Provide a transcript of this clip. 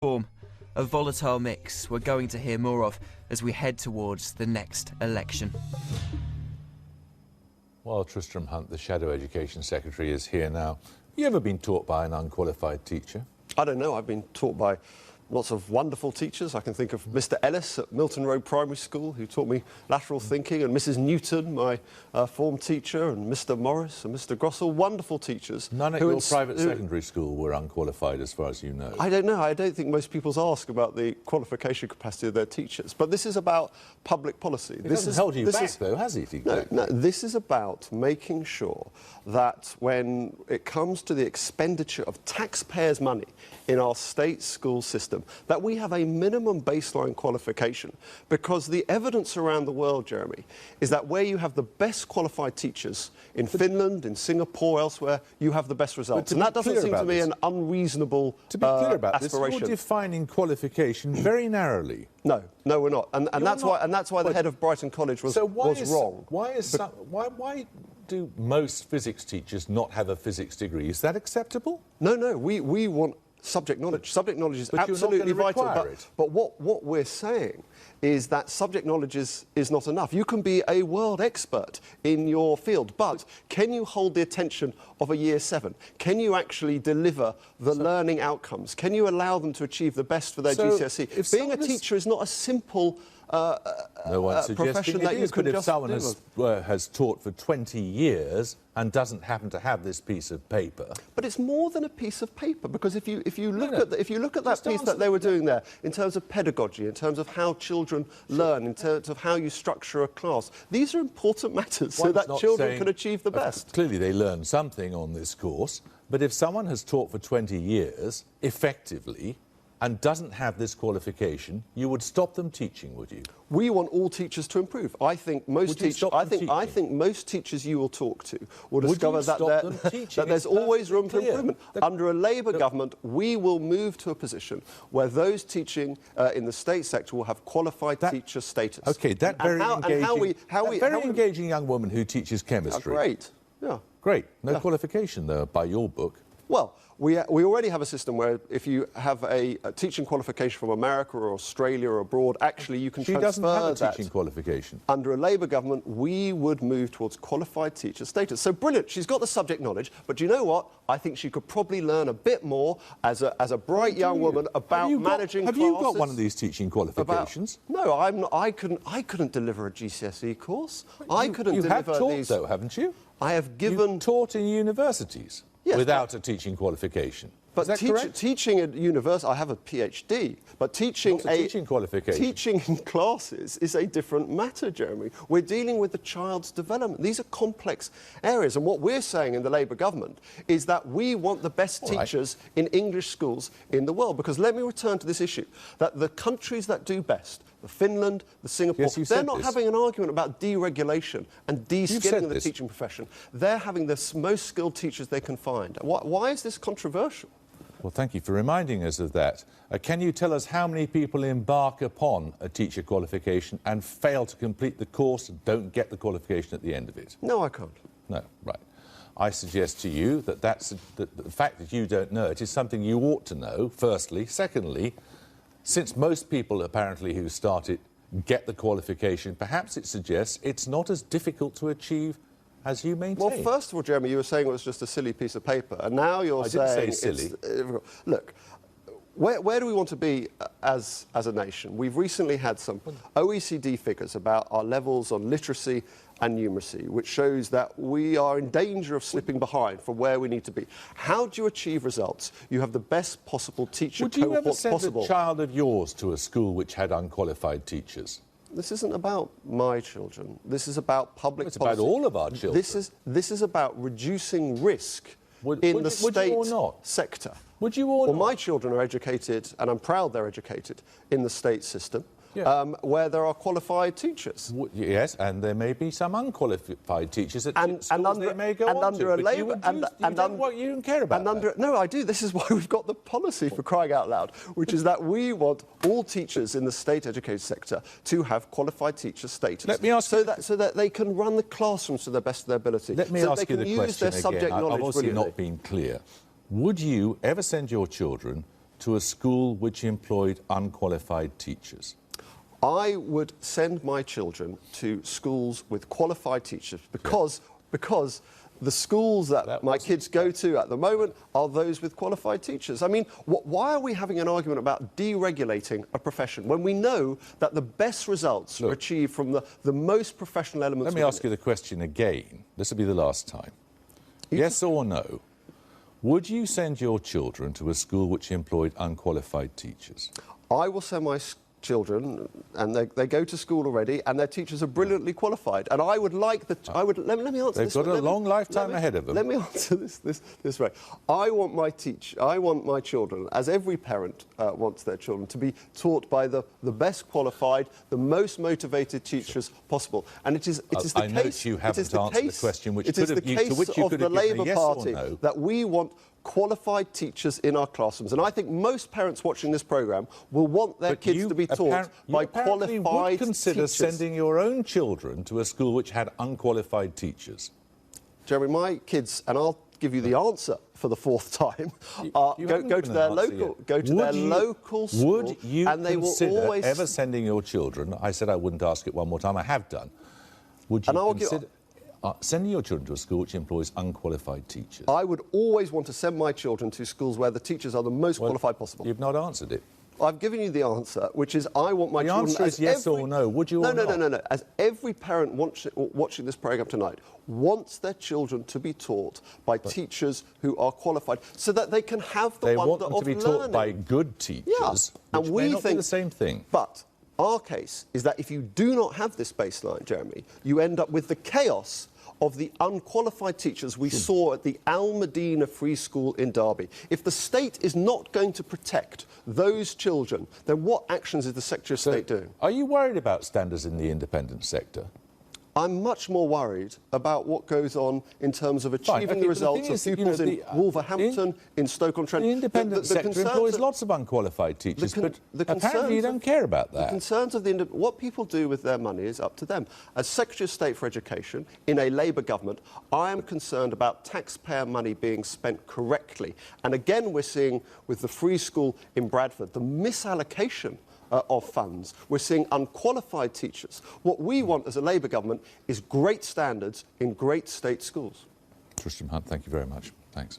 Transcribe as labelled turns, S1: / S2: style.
S1: form, a volatile mix we're going to hear more of as we head towards the next election.
S2: While Tristram Hunt, the Shadow Education Secretary, is here now, you ever been taught by an unqualified teacher?
S3: I don't know. I've been taught by lots of wonderful teachers. I can think of Mr. Ellis at Milton Road Primary School, who taught me lateral thinking, and Mrs. Newton, my form teacher, and Mr. Morris and Mr. Grossell, wonderful teachers.
S2: None at your private secondary school were unqualified, as far as you know.
S3: I don't know. I don't think most people ask about the qualification capacity of their teachers. But this is about public policy.
S2: This hasn't held you back, though, has it? Exactly.
S3: No, this is about making sure that when it comes to the expenditure of taxpayers' money in our state school system, that we have a minimum baseline qualification, because the evidence around the world, Jeremy, is that where you have the best qualified teachers, in Finland, in Singapore, elsewhere, you have the best results. And that doesn't seem to me an unreasonable aspiration.
S2: To be clear about this, you're defining qualification very narrowly.
S3: No, we're not. And that's why the head of Brighton College was wrong.
S2: Why do most physics teachers not have a physics degree? Is that acceptable?
S3: No, we want subject knowledge. Subject knowledge is absolutely vital. But what we're saying is that subject knowledge is not enough. You can be a world expert in your field, but can you hold the attention of a year 7? Can you actually deliver the learning outcomes? Can you allow them to achieve the best for their GCSE? Being a teacher is not a simple
S2: no one's suggesting
S3: that
S2: it is, but if someone has taught for 20 years and doesn't happen to have this piece of paper,
S3: but it's more than a piece of paper, because if you look at that piece that they were doing there, in terms of pedagogy, in terms of how children learn, in terms of how you structure a class, these are important matters so that children can achieve the best.
S2: Clearly, they learn something on this course, but if someone has taught for 20 years effectively and doesn't have this qualification, you would stop them teaching, would you?
S3: We want all teachers to improve. I think most teachers you will talk to will discover that there's always room for improvement. Under a Labour government, we will move to a position where those teaching in the state sector will have qualified teacher status.
S2: OK, that very engaging young woman who teaches chemistry.
S3: Great, yeah.
S2: Great. No qualification, though, by your book.
S3: Well, we already have a system where if you have a teaching qualification from America or Australia or abroad, actually you can transfer that.
S2: She doesn't have a teaching qualification.
S3: Under a Labour government, we would move towards qualified teacher status. So brilliant, she's got the subject knowledge, but do you know what? I think she could probably learn a bit more as a bright young woman about managing classes.
S2: Have you got one of these teaching qualifications?
S3: No, I couldn't deliver a GCSE course.
S2: You have taught, though, haven't you?
S3: I have given...
S2: You've taught in universities? Yes, without a teaching qualification.
S3: But teaching at university, I have a PhD, but teaching
S2: teaching qualification.
S3: Teaching in classes is a different matter, Jeremy. We're dealing with the child's development. These are complex areas, and what we're saying in the Labour government is that we want the best teachers in English schools in the world. Because let me return to this issue, that the countries that do best, the Finland, the Singapore, they're not having an argument about deregulation and de-skilling of the teaching profession. They're having the most skilled teachers they can find. Why is this controversial?
S2: Well, thank you for reminding us of that. Can you tell us how many people embark upon a teacher qualification and fail to complete the course and don't get the qualification at the end of it?
S3: No, I can't.
S2: No, right. I suggest to you that the fact that you don't know it is something you ought to know, firstly. Secondly, since most people, apparently, who start it get the qualification, perhaps it suggests it's not as difficult to achieve as you maintain.
S3: Well, first of all, Jeremy, you were saying it was just a silly piece of paper, and now you're saying...
S2: I didn't say silly.
S3: Look, where do we want to be as a nation? We've recently had some OECD figures about our levels on literacy and numeracy, which shows that we are in danger of slipping behind from where we need to be. How do you achieve results? You have the best possible teacher cohort possible.
S2: Would you ever send a child of yours to a school which had unqualified teachers?
S3: This isn't about my children. This is about public policy.
S2: It's about all of our children.
S3: This is about reducing risk in the state sector.
S2: Would you or not?
S3: Well, my children are educated, and I'm proud they're educated, in the state system. Where there are qualified teachers.
S2: Yes, and there may be some unqualified teachers at schools they may go on to. But you don't care about that.
S3: No, I do. This is why we've got the policy, for crying out loud, which is that we want all teachers in the state education sector to have qualified teacher status.
S2: Let me ask
S3: so that they can run the classrooms to the best of their ability.
S2: Let me ask you the question again. I've obviously not been clear. Would you ever send your children to a school which employed unqualified teachers?
S3: I would send my children to schools with qualified teachers because the schools that my kids go to at the moment are those with qualified teachers. I mean, why are we having an argument about deregulating a profession when we know that the best results are achieved from the most professional elements?
S2: Let me ask you the question again. This will be the last time. Yes or no? Would you send your children to a school which employed unqualified teachers?
S3: I will send my children, and they go to school already, and their teachers are brilliantly qualified. And I would like the. Let me answer this.
S2: They've got a long lifetime ahead of them.
S3: Let me answer this way. I want my children, as every parent wants their children, to be taught by the best qualified, the most motivated teachers possible. And it is the case.
S2: I note you haven't answered the question, which could have, to which you could have given a yes or no.
S3: That we want qualified teachers in our classrooms. And I think most parents watching this programme will want their kids to be taught by qualified
S2: would consider
S3: teachers.
S2: Sending your own children to a school which had unqualified teachers.
S3: Jeremy, my kids, and I'll give you the answer for the fourth time, go to their local school.
S2: Would you
S3: and they
S2: consider
S3: will always
S2: ever sending your children? I said I wouldn't ask it one more time. I have done. Would you consider sending your children to a school which employs unqualified teachers?
S3: I would always want to send my children to schools where the teachers are the most qualified possible.
S2: You've not answered it.
S3: I've given you the answer, which is I want my children...
S2: The answer is yes or no. Would you or not?
S3: No. As every parent watching this programme tonight wants their children to be taught by teachers who are qualified so that they can have the wonder of learning. They want them to be taught by
S2: good teachers, which may not be the same thing.
S3: But our case is that if you do not have this baseline, Jeremy, you end up with the chaos of the unqualified teachers we saw at the Al Medina Free School in Derby. If the state is not going to protect those children, then what actions is the Secretary of State doing?
S2: Are you worried about standards in the independent sector?
S3: I'm much more worried about what goes on in terms of achieving the results of pupils in Wolverhampton, in Stoke-on-Trent.
S2: The independent sector employs lots of unqualified teachers, but apparently you don't care about that.
S3: The concerns of what people do with their money is up to them. As Secretary of State for Education, in a Labour government, I am concerned about taxpayer money being spent correctly. And again, we're seeing with the free school in Bradford, the misallocation of funds. We're seeing unqualified teachers. What we want as a Labour government is great standards in great state schools.
S2: Tristram Hunt, thank you very much. Thanks.